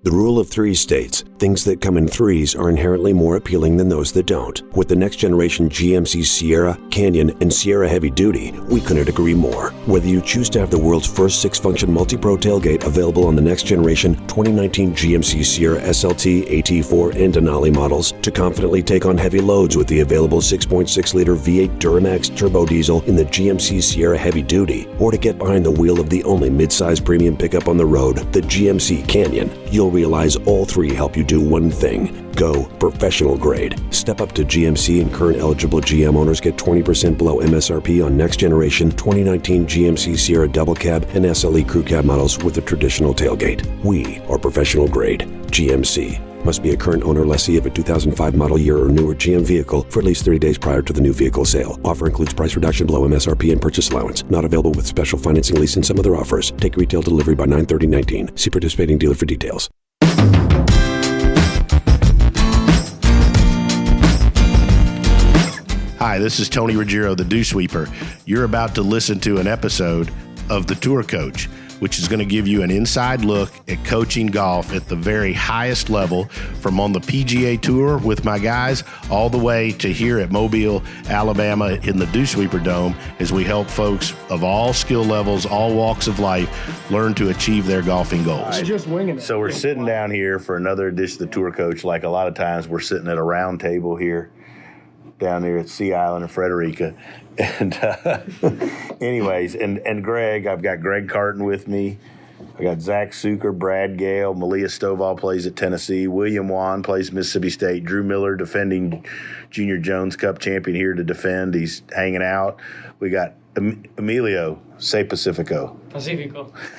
The rule of three states, things that come in threes are inherently more appealing than those that don't. With the next generation GMC Sierra, Canyon, and Sierra Heavy Duty, we couldn't agree more. Whether you choose to have the world's first 6-function multi-pro tailgate available on the next generation 2019 GMC Sierra SLT, AT4, and Denali models, to confidently take on heavy loads with the available 6.6-liter V8 Duramax turbo diesel in the GMC Sierra Heavy Duty, or to get behind the wheel of the only mid-size premium pickup on the road, the GMC Canyon, you'll realize all three help you do one thing: go professional grade. Step up to GMC, and current eligible GM owners get 20% below MSRP on next generation 2019 GMC Sierra Double Cab and SLE Crew Cab models with a traditional tailgate. We are professional grade. GMC. Must be a current owner lessee of a 2005 model year or newer GM vehicle for at least 30 days prior to the new vehicle sale. Offer includes price reduction below MSRP and purchase allowance. Not available with special financing, lease, and some other offers. Take retail delivery by 9/30/19. See participating dealer for details. Hi, this is Tony Ruggiero, the Dew Sweeper. You're about to listen to an episode of The Tour Coach, which is going to give you an inside look at coaching golf at the very highest level, from on the PGA Tour with my guys all the way to here at Mobile, Alabama in the Dew Sweeper Dome, as we help folks of all skill levels, all walks of life, learn to achieve their golfing goals. Just winging it. So we're sitting down here for another edition of The Tour Coach. Like a lot of times, we're sitting at a round table here down there at Sea Island in Frederica. And anyways, and Greg, I've got Greg Carton with me. I got Zack Sucher, Brad Gale, Malia Stovall plays at Tennessee, William Wan plays Mississippi State, Drew Miller, defending Junior Jones Cup champion, here to defend. He's hanging out. We got Emilio, say Pacifico.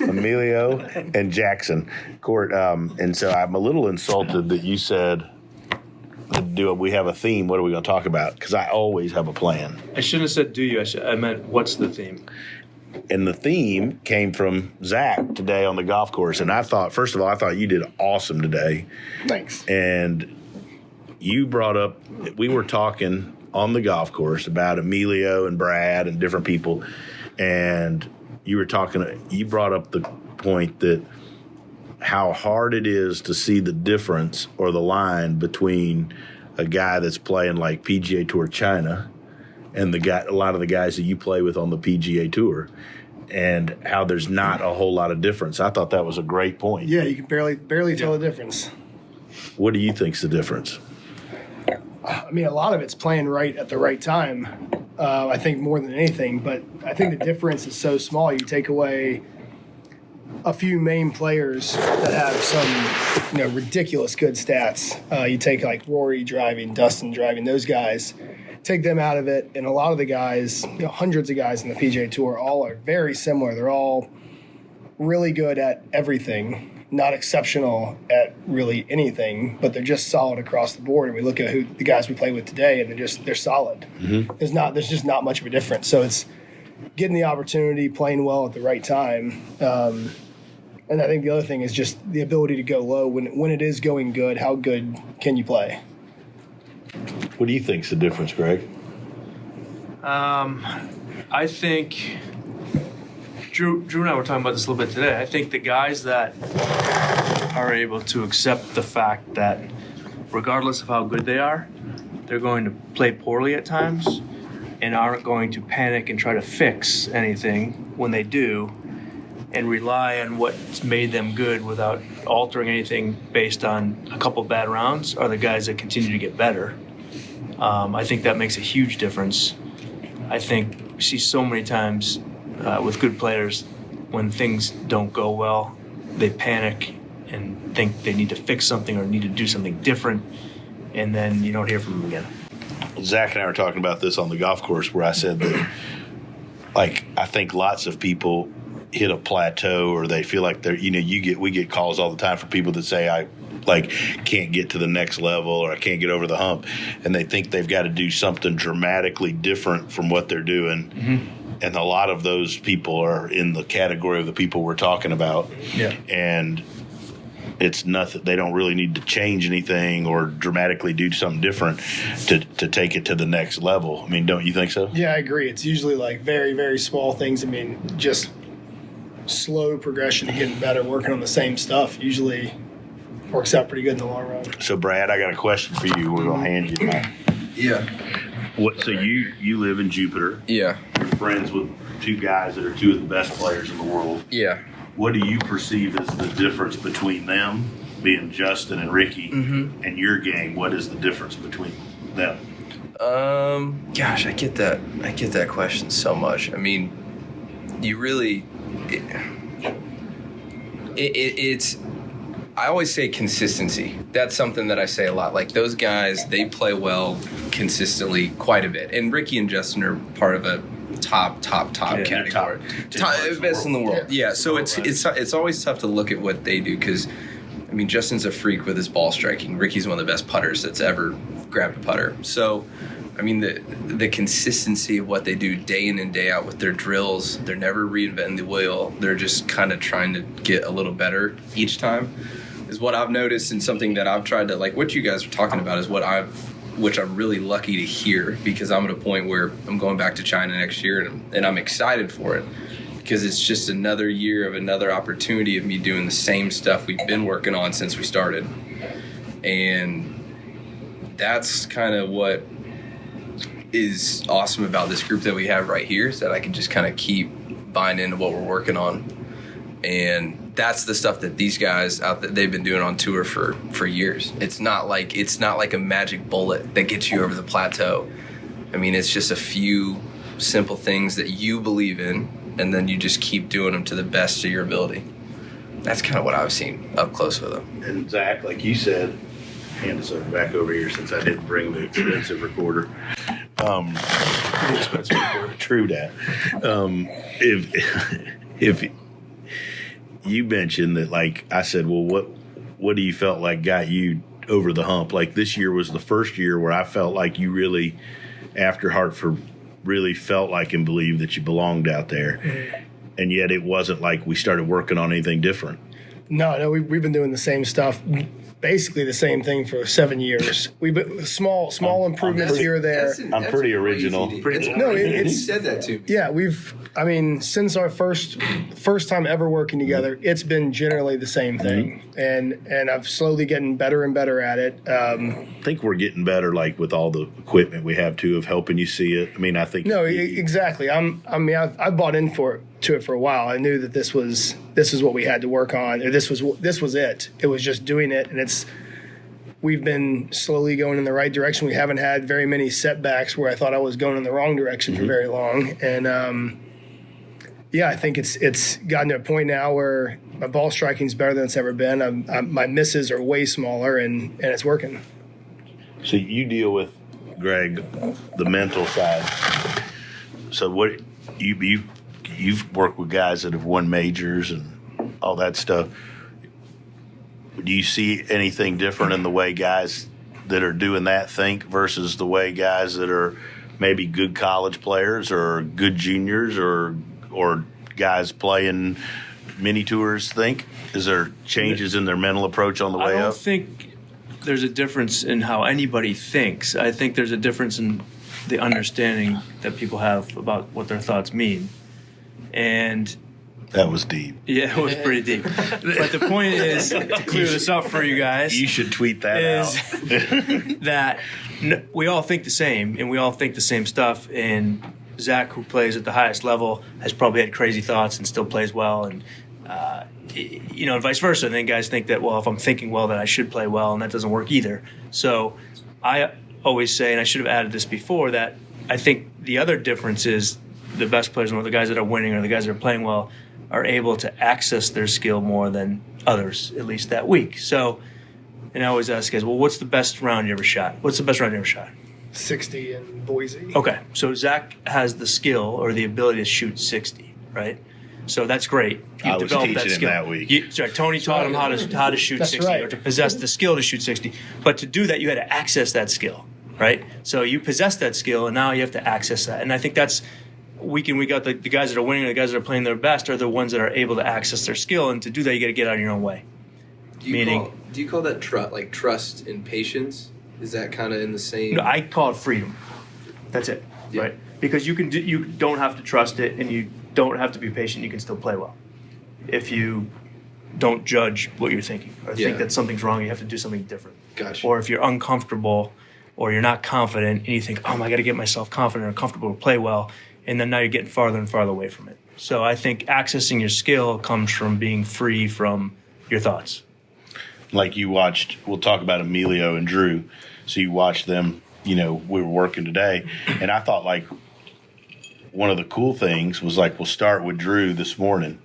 Emilio and Jackson Court. And so I'm a little insulted that you said, we have a theme. What are we going to talk about? Because I always have a plan. I shouldn't have said do you. I meant what's the theme? And the theme came from Zach today on the golf course. And I thought, first of all, I thought you did awesome today. Thanks. And you brought up, we were talking on the golf course about Emilio and Brad and different people. And you brought up the point that how hard it is to see the difference or the line between a guy that's playing like PGA Tour China and a lot of the guys that you play with on the PGA Tour, and how there's not a whole lot of difference. I thought that was a great point. Yeah, you can barely tell the difference. What do you think's the difference? I mean, a lot of it's playing right at the right time, I think, more than anything. But I think the difference is so small. You take away a few main players that have some, ridiculous good stats. You take like Rory driving, Dustin driving, those guys, take them out of it, and a lot of the guys, hundreds of guys in the PGA Tour, all are very similar. They're all really good at everything, not exceptional at really anything, but they're just solid across the board. And we look at the guys we play with today, and they're solid. Mm-hmm. There's just not much of a difference. So it's getting the opportunity, playing well at the right time. And I think the other thing is just the ability to go low when it is going good. How good can you play? What do you think's the difference, Greg? I think Drew and I were talking about this a little bit today. I think the guys that are able to accept the fact that regardless of how good they are, they're going to play poorly at times and aren't going to panic and try to fix anything when they do, and rely on what's made them good without altering anything based on a couple bad rounds, are the guys that continue to get better. I think that makes a huge difference. I think we see so many times with good players, when things don't go well, they panic and think they need to fix something or need to do something different, and then you don't hear from them again. Zach and I were talking about this on the golf course, where I said that, I think lots of people hit a plateau, or they feel like we get calls all the time from people that say, I can't get to the next level, or I can't get over the hump, and they think they've got to do something dramatically different from what they're doing. Mm-hmm. And a lot of those people are in the category of the people we're talking about. Yeah. And it's nothing. They don't really need to change anything or dramatically do something different to take it to the next level. I mean, don't you think so? Yeah, I agree. It's usually very, very small things. I mean, just slow progression to getting better, working on the same stuff. Usually works out pretty good in the long run. So, Brad, I got a question for you. We're going to hand you that. Yeah. So you live in Jupiter. Yeah. You're friends with two guys that are two of the best players in the world. Yeah. What do you perceive as the difference between them, being Justin and Ricky, and your game? What is the difference between them? Gosh, I get that question so much. I mean, you really, it's. I always say consistency. That's something that I say a lot. Like those guys, they play well consistently quite a bit. And Ricky and Justin are part of a top category. Top best in the world. Yeah. So it's always tough to look at what they do because, I mean, Justin's a freak with his ball striking. Ricky's one of the best putters that's ever grabbed a putter. So, I mean, the consistency of what they do day in and day out with their drills, they're never reinventing the wheel. They're just kind of trying to get a little better each time is what I've noticed, and something that I've tried to, like what you guys are talking about is which I'm really lucky to hear because I'm at a point where I'm going back to China next year and I'm excited for it because it's just another year of another opportunity of me doing the same stuff we've been working on since we started. And that's kind of what is awesome about this group that we have right here is that I can just kind of keep buying into what we're working on. And that's the stuff that these guys out there, they've been doing on tour for years. It's not like a magic bullet that gets you over the plateau. I mean, it's just a few simple things that you believe in, and then you just keep doing them to the best of your ability. That's kind of what I've seen up close with them. And Zach, like you said, hand us back over here since I didn't bring the expensive recorder. True that. If you mentioned that, like I said, well, what do you felt like got you over the hump? Like this year was the first year where I felt like you really, after Hartford, really felt like and believed that you belonged out there, and yet it wasn't like we started working on anything different. No, we've been doing the same stuff. Basically the same thing for 7 years. We've been small improvements here or there. I'm pretty original. You said that to me. Yeah, since our first time ever working together, it's been generally the same thing, and I've slowly getting better and better at it. I think we're getting better, like with all the equipment we have too, of helping you see it. I mean, I think exactly. I've bought into it for a while. I knew that this was what we had to work on. Or this was it. It was just doing it, and we've been slowly going in the right direction. We haven't had very many setbacks where I thought I was going in the wrong direction for very long. And I think it's gotten to a point now where my ball striking is better than it's ever been. My misses are way smaller, and it's working. So you deal with, Greg, the mental side. So what you've worked with guys that have won majors and all that stuff. Do you see anything different in the way guys that are doing that think versus the way guys that are maybe good college players or good juniors or guys playing mini tours think? Is there changes in their mental approach on the way up? I don't think there's a difference in how anybody thinks. I think there's a difference in the understanding that people have about what their thoughts mean. And that was deep. Yeah, it was pretty deep. But the point is, to clear this up for you guys, you should tweet that out. That we all think the same, and we all think the same stuff. And Zach, who plays at the highest level, has probably had crazy thoughts and still plays well, and and vice versa. And then guys think that, well, if I'm thinking well, then I should play well, and that doesn't work either. So I always say, and I should have added this before, that I think the other difference is the best players, or the guys that are winning or the guys that are playing well, are able to access their skill more than others, at least that week. So, and I always ask guys, well, what's the best round you ever shot? What's the best round you ever shot? 60 in Boise. Okay, so Zach has the skill or the ability to shoot 60, right? So that's great. I was teaching him that week. Tony taught him how to shoot 60 or to possess the skill to shoot 60. But to do that, you had to access that skill, right? So you possess that skill, and now you have to access that. And I think that's week in, week out, the guys that are winning or the guys that are playing their best are the ones that are able to access their skill. And to do that, you got to get out of your own way. Do you call that trust and patience? Is that kind of in the same? No, I call it freedom. That's it, right? Because you don't have to trust it, and you don't have to be patient. You can still play well. If you don't judge what you're thinking or Yeah. think that something's wrong. You have to do something different. Gotcha. Or if you're uncomfortable or you're not confident and you think, I got to get myself confident or comfortable to play well, and then now you're getting farther and farther away from it. So I think accessing your skill comes from being free from your thoughts. Like you watched, we'll talk about Emilio and Drew. So you watched them, we were working today, and I thought like one of the cool things was like, we'll start with Drew this morning.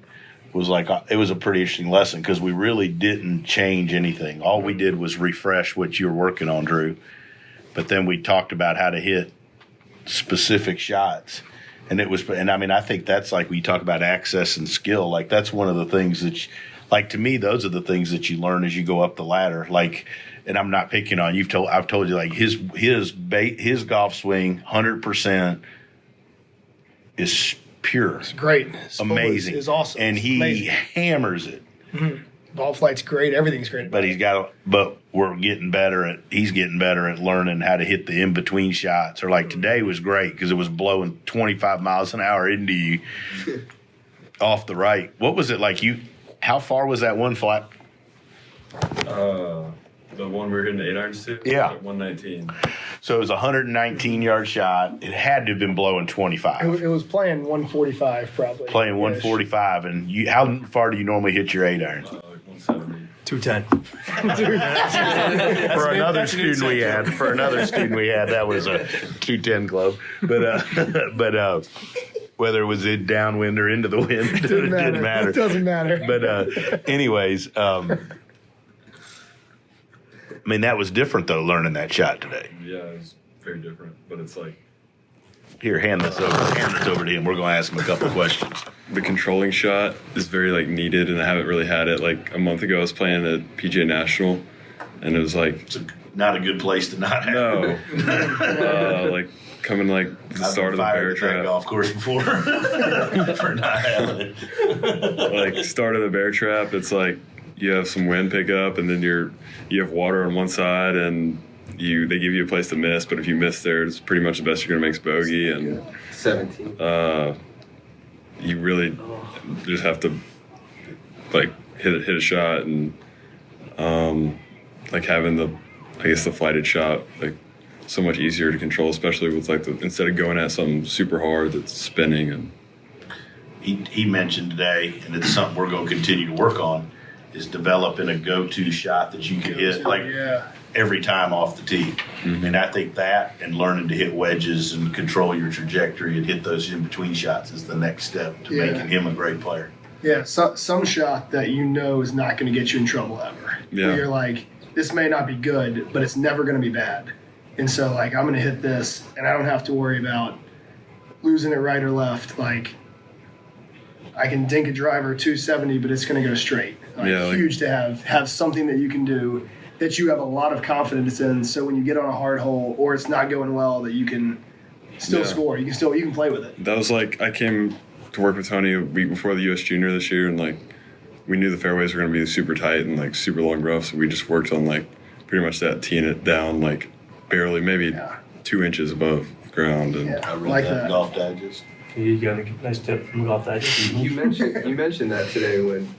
Was like, it was a pretty interesting lesson because we really didn't change anything. All we did was refresh what you were working on, Drew. But then we talked about how to hit specific shots. And I think that's like when you talk about access and skill, like that's one of the things that, like to me, those are the things that you learn as you go up the ladder. Like, and I'm not picking on you. I've told you like his golf swing, 100% is pure. It's great. His Amazing. Is awesome. And It's he amazing. hammers it. Ball flight's great. Everything's great. But we're getting better he's getting better at learning how to hit the in-between shots. Or like today was great because it was blowing 25 miles an hour into you off the right. What was it like how far was that one flat? The one we were hitting 8 irons to? Yeah. Like 119. So it was a 119-yard shot. It had to have been blowing 25. It was playing 145 probably. Playing 145. And how far do you normally hit your 8 irons? Like 170. 210. For another student we had, that was a 210 club. But whether it was in downwind or into the wind, it didn't matter. It doesn't matter. But anyways, that was different though, learning that shot today. Yeah, it was very different. But it's like Here, hand this over to him. We're going to ask him a couple questions. the controlling shot is very needed, and I haven't really had it. Like a month ago, I was playing at PGA National, and it was like It's not a good place to not have. no, coming the start of the bear I've been fired at that trap. golf course before for not having it. Start of the bear trap, it's like you have some wind pickup, and then you have water on one side, and they give you a place to miss. But if you miss there, it's pretty much the best you're gonna make is bogey, and 17. you really just have to hit a shot, and having the flighted shot so much easier to control, especially with instead of going at something super hard that's spinning. And He mentioned today, and it's something we're going to continue to work on, is developing a go-to shot that you can hit every time off the tee. Mm-hmm. And I think that and learning to hit wedges and control your trajectory and hit those in-between shots is the next step to making him a great player. Yeah, some shot that is not going to get you in trouble ever. Yeah. Where you're like, this may not be good, but it's never going to be bad. And so, I'm going to hit this, and I don't have to worry about losing it right or left. I can dink a driver 270, but it's going to go straight. Huge to have something that you can do that you have a lot of confidence in. So when you get on a hard hole or it's not going well, that you can still score. You can play with it. that was I came to work with Tony a week before the U.S. Junior this year, and we knew the fairways were going to be super tight and super long rough, so we just worked on pretty much that, teeing it down barely, maybe 2 inches above the ground. And I read Like that that. Golf Digest. You got a nice tip from Golf Digest. You mentioned that today when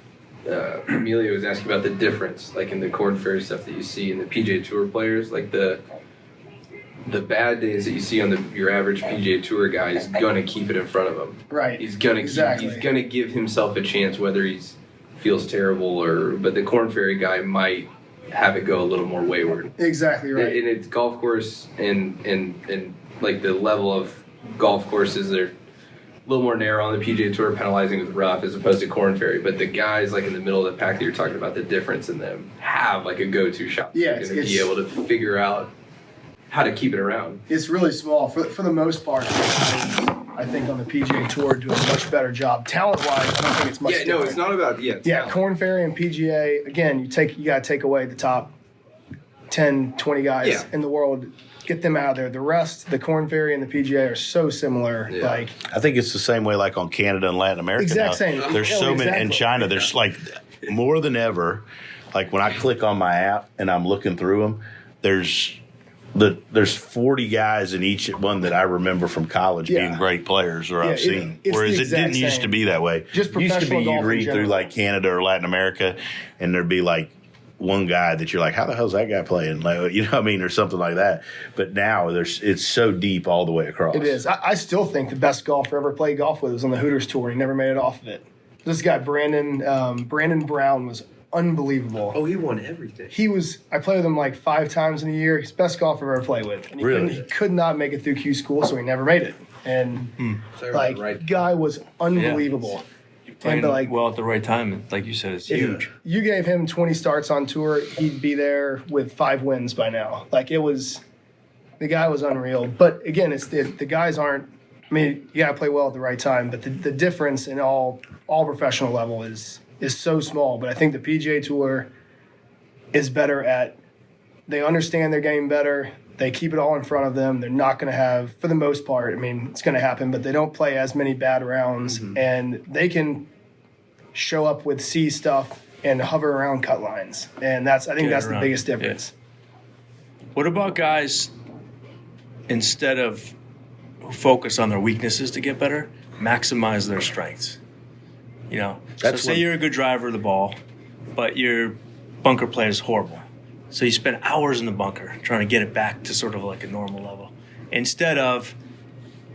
Emilio was asking about the difference, in the Corn Ferry stuff that you see in the PGA Tour players, the bad days that you see on your average PGA Tour guy is gonna keep it in front of him. Right. He's gonna he's gonna give himself a chance whether he feels terrible but the Corn Ferry guy might have it go a little more wayward. Exactly right. And it's golf course and the level of golf courses are a little more narrow on the PGA Tour, penalizing with rough as opposed to Corn Ferry. But the guys in the middle of the pack that you're talking about, the difference in them, have a go-to shot. Yeah, They're going to be able to figure out how to keep it around. It's really small for the most part. I think on the PGA Tour doing a much better job. Talent-wise, I don't think it's much different. It's not about Corn Ferry and PGA, again, you got to take away the top 10, 20 guys in the world. Get them out of there. The rest, the Corn Ferry and the PGA are so similar. Yeah. I think it's the same way on Canada and Latin America Exact now. same. There's so many, in Exactly. China, there's more than ever. When I click on my app and I'm looking through them, there's there's 40 guys in each one that I remember from college being great players or I've seen. It's Whereas the it didn't exact used to same. be that way. Just It used to professional be golf you'd in read through general. like Canada or Latin America, and there'd be like one guy that you're like, how the hell's that guy playing? Like, you know what I mean? Or something like that. But now it's so deep all the way across. It is. I still think the best golfer ever played golf with was on the Hooters tour. He never made it off of it. This guy, Brandon Brown, was unbelievable. Oh, he won everything. I played with him like 5 times in a year. He's the best golfer I've ever played with. And he could not make it through Q school, so he never made it. And guy was unbelievable. Playing And, like, well at the right time, like you said, it's huge. You gave him 20 starts on tour, he'd be there with 5 wins by now. Like, the guy was unreal. But again, it's the guys aren't. I mean, you got to play well at the right time. But the difference in all professional level is so small. But I think the PGA Tour is better at. They understand their game better. They keep it all in front of them. They're not going to have, for the most part, I mean, it's going to happen, but they don't play as many bad rounds. And they can show up with C stuff and hover around cut lines. And I think that's the biggest difference. Yeah. What about guys, instead of focus on their weaknesses to get better, maximize their strengths? You know, say you're a good driver of the ball, but your bunker play is horrible. So you spend hours in the bunker trying to get it back to sort of like a normal level. Instead of,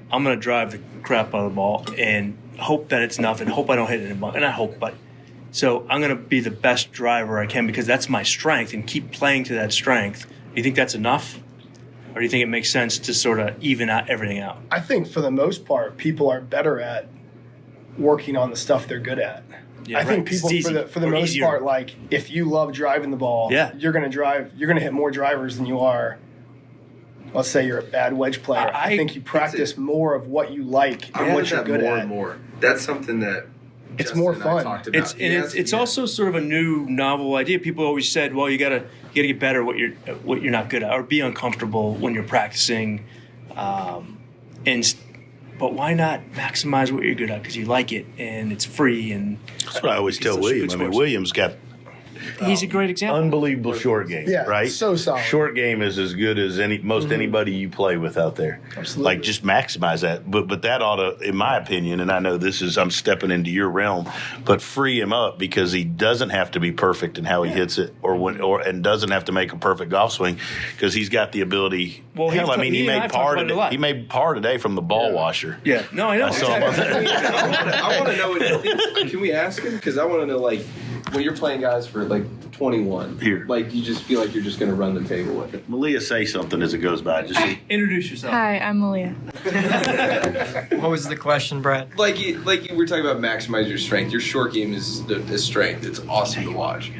I'm going to drive the crap out of the ball and hope that it's nothing, hope I don't hit it in the bunker. Not hope, but so I'm going to be the best driver I can because that's my strength and keep playing to that strength. Do you think that's enough? Or do you think it makes sense to sort of even out everything out? I think for the most part, people are better at working on the stuff they're good at. Yeah, I think people, for the most part, like, if you love driving the ball, you're going to hit more drivers than you are. Let's say you're a bad wedge player. I think you practice more of what you like and what you're good more at. and more. That's something that it's more fun. talked about. It's also sort of a new novel idea. People always said, well, you gotta get better at what you're not good at, or be uncomfortable when you're practicing. But why not maximize what you're good at because you like it and it's free and that's what I always tell William. I mean, William's got he's a great example. Unbelievable short game, right? So solid. Short game is as good as anybody you play with out there. Absolutely. Like, just maximize that. But that ought to, in my opinion, and I know I'm stepping into your realm, but free him up because he doesn't have to be perfect in how he hits it, and doesn't have to make a perfect golf swing because he's got the ability. Well, he made par today. He made par today from the ball washer. Yeah, no, I know. I want to know. Can we ask him? Because I want to know, like, when you're playing guys for like 21, like, you just feel like you're just going to run the table with it. Malia, say something as it goes by. Just introduce yourself. Hi, I'm Malia. What was the question, Brett? Like you were talking about maximize your strength. Your short game is strength. It's awesome to watch.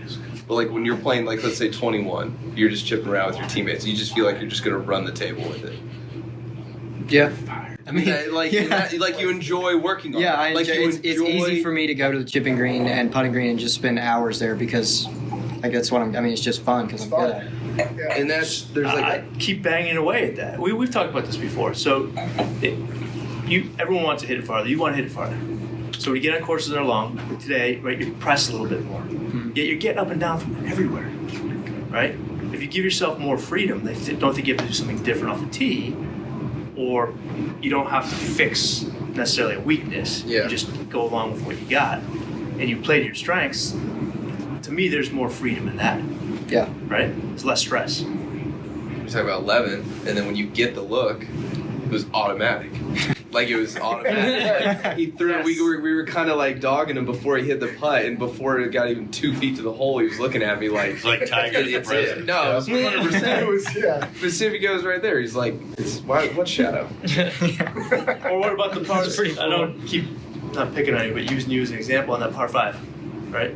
But like when you're playing, like, let's say 21, you're just chipping around with your teammates. You just feel like you're just going to run the table with it. Yeah. I mean, you enjoy working on it. Yeah, I like enjoy, it's easy for me to go to the chipping green and putting green and just spend hours there because, like, that's what it's just fun because I'm good at it. Yeah. And I keep banging away at that. We've talked about this before. So everyone wants to hit it farther. You want to hit it farther. So when you get on courses that are long, like today, right, you press a little bit more. Yet you're getting up and down from everywhere, right? If you give yourself more freedom, they don't think you have to do something different off the tee, or you don't have to fix necessarily a weakness. Yeah. You just go along with what you got, and you play to your strengths. To me, there's more freedom in that. Yeah. Right? It's less stress. You're talking about 11, and then when you get the look, it was automatic. Like, it was automatic. Like, he threw. Yes. We were kind of like dogging him before he hit the putt, and before it got even 2 feet to the hole, he was looking at me like, it's like Tiger at the it's president. it. No, it was 100%. It was, yeah. Pacific goes right there. He's like, what shadow? Or what about the par? I don't keep not picking on you, but using you as an example on that par 5, right?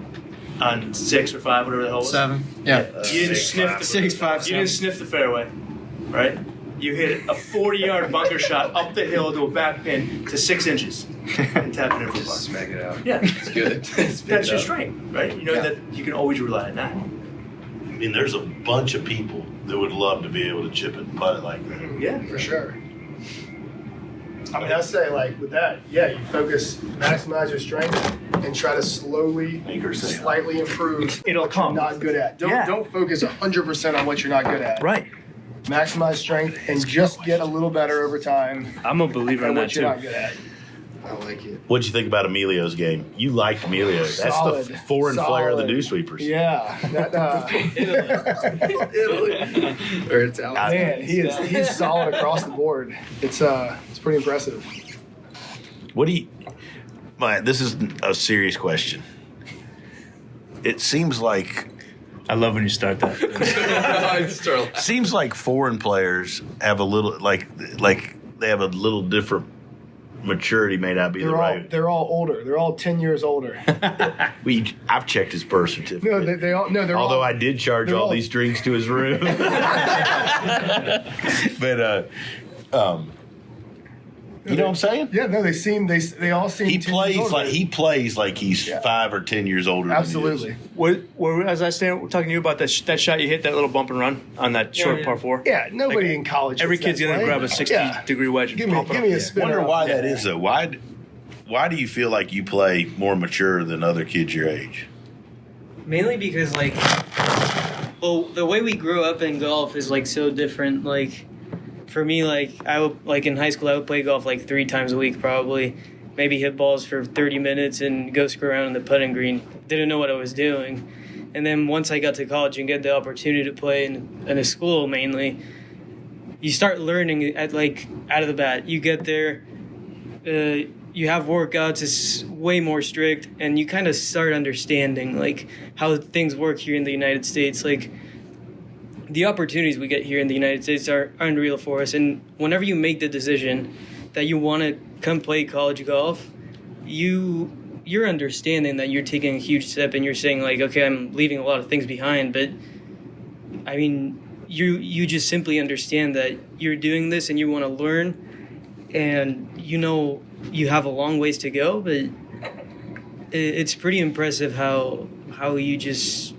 On 6 or 5, whatever the hell it was. 7. Yeah. You didn't sniff the 6, 5, You didn't sniff the fairway, right? You hit a 40-yard bunker shot up the hill to a back pin to 6 inches and tap it in for a par. Smack it out. Yeah, It's good. that's your strength, right? You know that you can always rely on that. I mean, there's a bunch of people that would love to be able to chip it and putt it like that. Yeah, For sure. I mean, I say, like, with that, you focus, maximize your strength, and try to slowly, slightly improve It'll what come. you're not good at. Don't focus 100% on what you're not good at. Right. maximize strength, and just get a little better over time I'm a believer at in that what you're too. not good at. I like it. What'd you think about Emilio's game? You liked Emilio. That's Solid. the foreign flair of the Solid. dew sweepers. Yeah. That, Or it's out. man, he's solid across the board. It's pretty impressive. What do you? This is a serious question. It seems like I love when you start that. seems like foreign players have a little like they have a little different maturity. May not be the right. They're all older. They're all 10 years older. I've checked his birth certificate. No, they all. No, they're Although all. I did charge they're all all- these drinks to his room. But you know what I'm saying? Yeah, no, they all seem. He 10 years plays older. like he's 5 or 10 years older. Absolutely. Than he is. As I stand talking to you about that shot you hit, that little bump and run on that short par 4. Yeah, nobody Like, in college. Every hits kid's that gonna play. grab a 60-degree wedge and Give me pump it a up. spin. Wonder up. why that is though. Why do you feel like you play more mature than other kids your age? Mainly because the way we grew up in golf is so different. Like for me, I would in high school I would play golf 3 times a week probably, maybe hit balls for 30 minutes and go screw around on the putting green. Didn't know what I was doing, and then once I got to college and get the opportunity to play in a school mainly, you start learning at out of the bat. You get there. You have workouts, it's way more strict, and you kind of start understanding how things work here in the United States. The opportunities we get here in the United States are unreal for us, and whenever you make the decision that you want to come play college golf, you're understanding that you're taking a huge step, and you're saying okay, I'm leaving a lot of things behind, but I mean you just simply understand that you're doing this and you want to learn, and you have a long ways to go, but it's pretty impressive how you just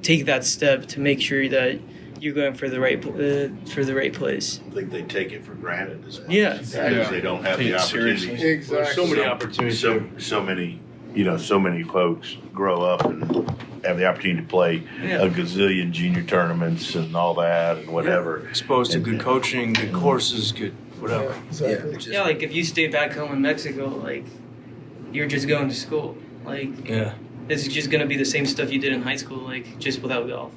take that step to make sure that you're going for the right place. I think they take it for granted as much. Yeah. Because they don't have the opportunity. Exactly. There's so many opportunities. So many folks grow up and have the opportunity to play a gazillion junior tournaments and all that and whatever. Exposed to good coaching, good courses, good whatever. Exactly. Yeah, if you stay back home in Mexico, you're just going to school. Yeah. It's just gonna be the same stuff you did in high school, just without golf.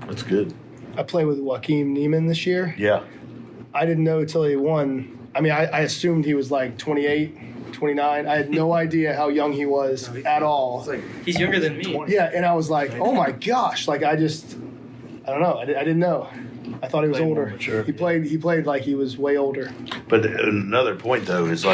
That's good. I played with Joaquin Neiman this year. Yeah. I didn't know till he won. I mean, I assumed he was 28, 29. I had no idea how young he was at all. He's younger than me. Yeah, and I was like, oh my gosh! I don't know. I didn't know. I thought he was Played more older. mature. He played like he was way older. But another point, though, is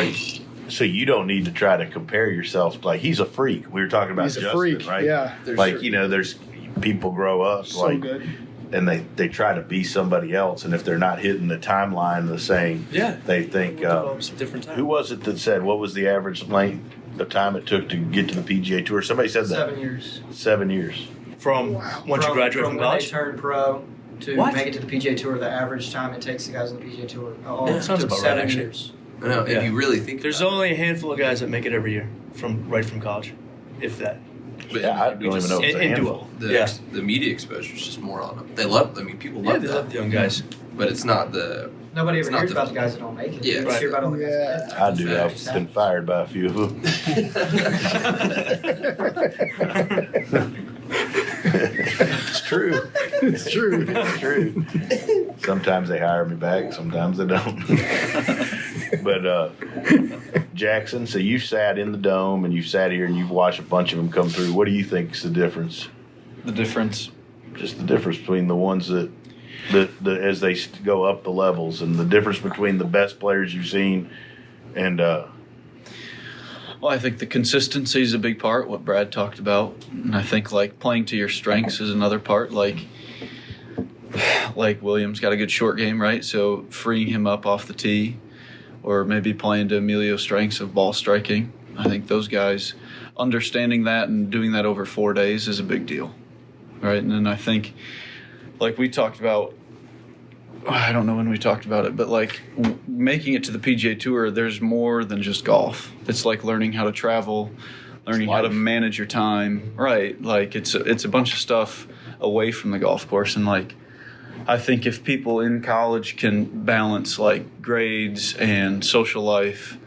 so you don't need to try to compare yourself. He's a freak. We were talking about He's a Justin, freak, right? yeah. There's people grow up So good. and they try to be somebody else, and if they're not hitting the timeline the same, they think. Develops a different time. Who was it that said what was the average length of time it took to get to the PGA Tour? Somebody said that. 7 years. 7 years. Once you graduate from when they college? turn pro to What? make it to the PGA Tour, the average time it takes the guys on the PGA Tour that sounds took about right, 7 actually. years. I know. Yeah. If you really think There's about only a handful of guys that make it every year right from college, if that. it. But Yeah, I we don't just- even know if it's a And handful. dual. The media exposure is just more on them. They love. People Yeah, love they that. love the young guys. But it's not the. Nobody It's ever not hears the- about the guys that don't make it. Yeah. You just hear about all the guys Yeah. that I do. I've been fired by a few of them. It's true. It's true. It's true. Sometimes they hire me back, sometimes they don't. But Jackson, so you've sat in the dome and you've sat here and you've watched a bunch of them come through. What do you think is the difference? The difference. Just the difference between the ones that as they go up the levels, and the difference between the best players you've seen and Well, I think the consistency is a big part, what Brad talked about. And I think playing to your strengths is another part. Like Williams got a good short game, right? So freeing him up off the tee, or maybe playing to Emilio's strengths of ball striking. I think those guys understanding that and doing that over 4 days is a big deal, right? And then I think, we talked about, I don't know when we talked about it, but making it to the PGA Tour, there's more than just golf. It's learning how to travel, learning how to manage your time, right? It's a bunch of stuff away from the golf course. And like, I think if people in college can balance like grades and social life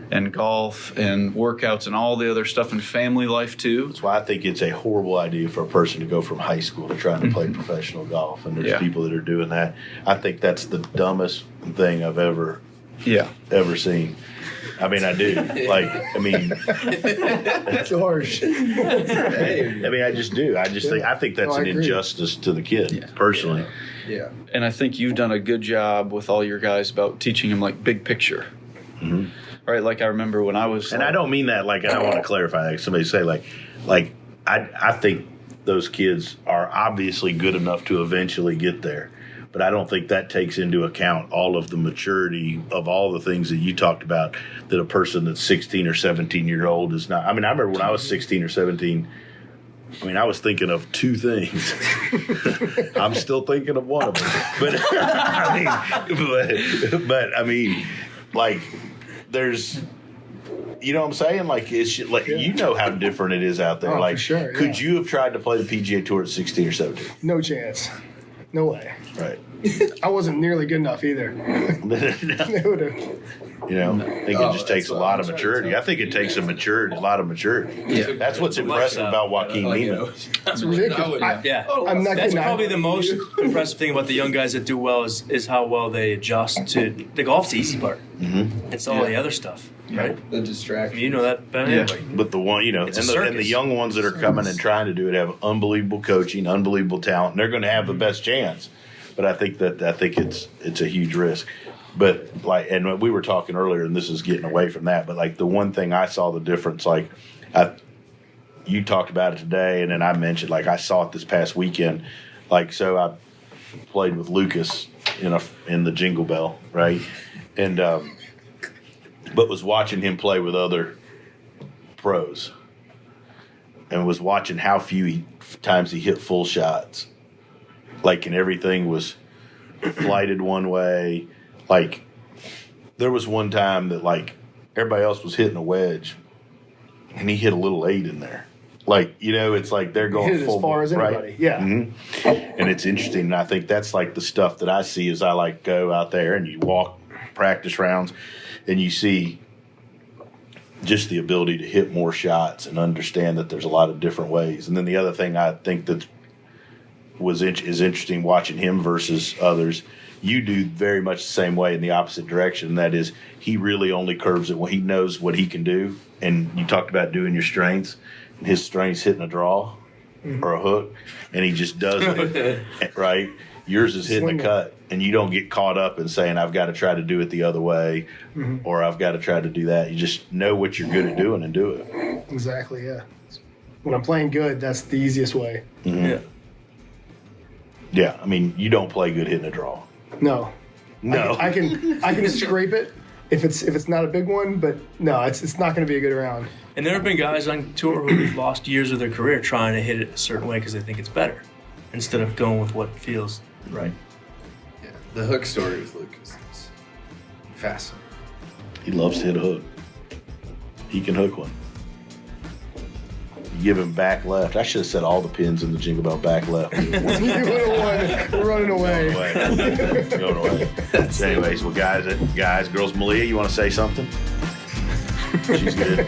and golf and workouts and all the other stuff and family life too. That's why I think it's a horrible idea for a person to go from high school to trying to play professional golf. And there's people that are doing that. I think that's the dumbest thing I've ever seen. I mean, I do. Like, I mean, George. I mean, I just do. I think that's an injustice to the kid, personally. Yeah. And I think you've done a good job with all your guys about teaching them like big picture. Mm-hmm. Right? Like I remember when I was, and I don't mean that like, I don't want to clarify that. Somebody say like I think those kids are obviously good enough to eventually get there. But I don't think that takes into account all of the maturity of all the things that you talked about that a person that's 16 or 17-year-old is not. I mean, I remember when I was 16 or 17, I mean, I was thinking of two things. I'm still thinking of one of them. But I mean, like, there's, you know what I'm saying? Like, it's like, you know how different it is out there. Oh, like, for sure, could you have tried to play the PGA Tour at 16 or 17? No chance. No way. Right. I wasn't nearly good enough either. They would have. You know, I think it just takes a lot of maturity. I think it takes a lot of maturity. Yeah. That's what's impressive about Joaquin Neiman. It's ridiculous. I'm not That's kidding. probably the most impressive thing about the young guys that do well is how well they adjust to the golf's the easy part. Mm-hmm. It's all the other stuff, right? The distraction. You know that better than anybody. But the one, you know, and the young ones that are coming and trying to do it have unbelievable coaching, unbelievable talent, and they're going to have the best chance. But I think it's a huge risk. But like, and we were talking earlier, and this is getting away from that. But like, the one thing I saw the difference, like, you talked about it today, and then I mentioned, like, I saw it this past weekend. Like, so I played with Lucas in the Jingle Bell, right? And but was watching him play with other pros, and was watching how few times he hit full shots. Like, and everything was flighted one way. Like, there was one time that, like, everybody else was hitting a wedge, and he hit a little 8 in there. Like, you know, it's like they're going hit it full as far as anybody. right? Yeah. Mm-hmm. And it's interesting. And I think that's like the stuff that I see as I like go out there and you walk practice rounds, and you see just the ability to hit more shots and understand that there's a lot of different ways. And then the other thing I think that is interesting watching him versus others, you do very much the same way in the opposite direction. And that is, he really only curves it when he knows what he can do. And you talked about doing your strengths. His strength's hitting a draw or a hook, and he just does it, right? Yours is hitting a cut, and you don't get caught up in saying, I've got to try to do it the other way, or I've got to try to do that. You just know what you're good at doing and do it. Exactly, yeah. When I'm playing good, that's the easiest way. Mm-hmm. Yeah. Yeah, I mean, you don't play good hitting a draw. No. No. I can scrape it if it's not a big one, but no, it's not going to be a good round. And there have been guys on tour who've lost years of their career trying to hit it a certain way because they think it's better instead of going with what feels right. Yeah. The hook story with Lucas is fascinating. He loves to hit a hook. He can hook one. You give him back left. I should have said all the pins in the Jingle Bell back left. We're running away. Going away. So anyways, well, guys, girls, Malia, you want to say something? She's good.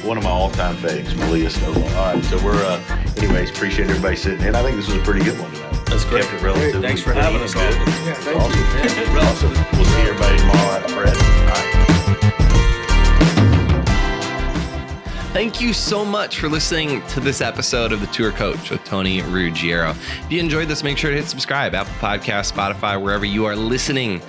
One of my all-time faves, Malia Snowball. All right, so we're, anyways, appreciate everybody sitting in. I think this was a pretty good one tonight. That's great. Kept it relatively Thanks for having us all. good. Yeah, thank Awesome. you. Awesome. We'll see everybody tomorrow at Fred. All right. Thank you so much for listening to this episode of The Tour Coach with Tony Ruggiero. If you enjoyed this, make sure to hit subscribe, Apple Podcasts, Spotify, wherever you are listening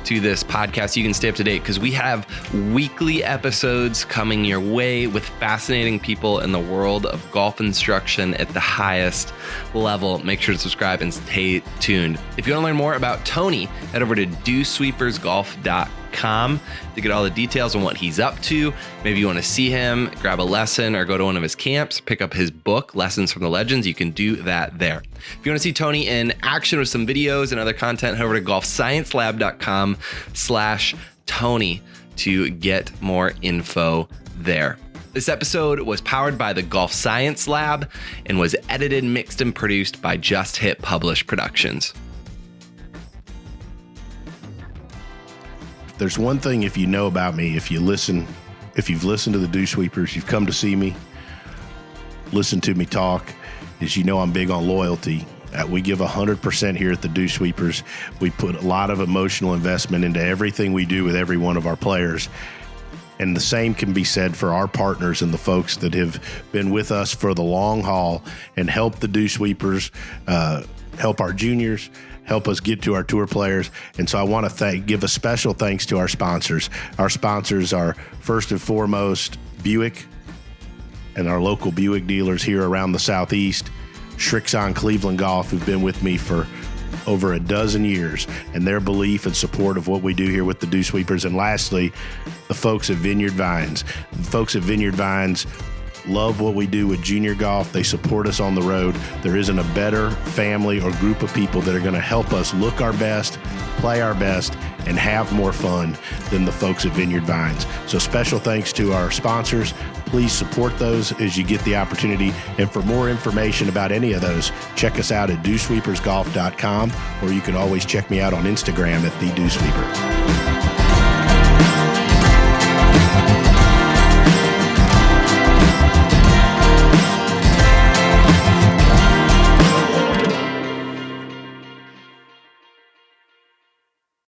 to this podcast. You can stay up to date because we have weekly episodes coming your way with fascinating people in the world of golf instruction at the highest level. Make sure to subscribe and stay tuned. If you want to learn more about Tony, head over to dosweepersgolf.com to get all the details on what he's up to. Maybe you want to see him, grab a lesson, or go to one of his camps, pick up his book, Lessons from the Legends. You can do that there. If you want to see Tony in action with some videos and other content, head over to golfsciencelab.com/Tony to get more info there. This episode was powered by the Golf Science Lab and was edited, mixed, and produced by Just Hit Publish Productions. There's one thing, if you know about me, if you've listened to the Dew Sweepers, you've come to see me, listen to me talk, is you know I'm big on loyalty. We give 100% here at the Dew Sweepers. We put a lot of emotional investment into everything we do with every one of our players. And the same can be said for our partners and the folks that have been with us for the long haul and help the Dew Sweepers, help our juniors, help us get to our tour players. And so I want to give a special thanks to our sponsors. Our sponsors are first and foremost Buick and our local Buick dealers here around the Southeast, Shrixon Cleveland Golf, who've been with me for over a dozen years, and their belief and support of what we do here with the Dew Sweepers. And lastly, the folks at Vineyard Vines. The folks at Vineyard Vines love what we do with junior golf. They support us on the road. There isn't a better family or group of people that are going to help us look our best, play our best, and have more fun than the folks at Vineyard Vines. So special thanks to our sponsors. Please support those as you get the opportunity. And for more information about any of those, check us out at dewsweepersgolf.com, or you can always check me out on Instagram at @thedewsweeper.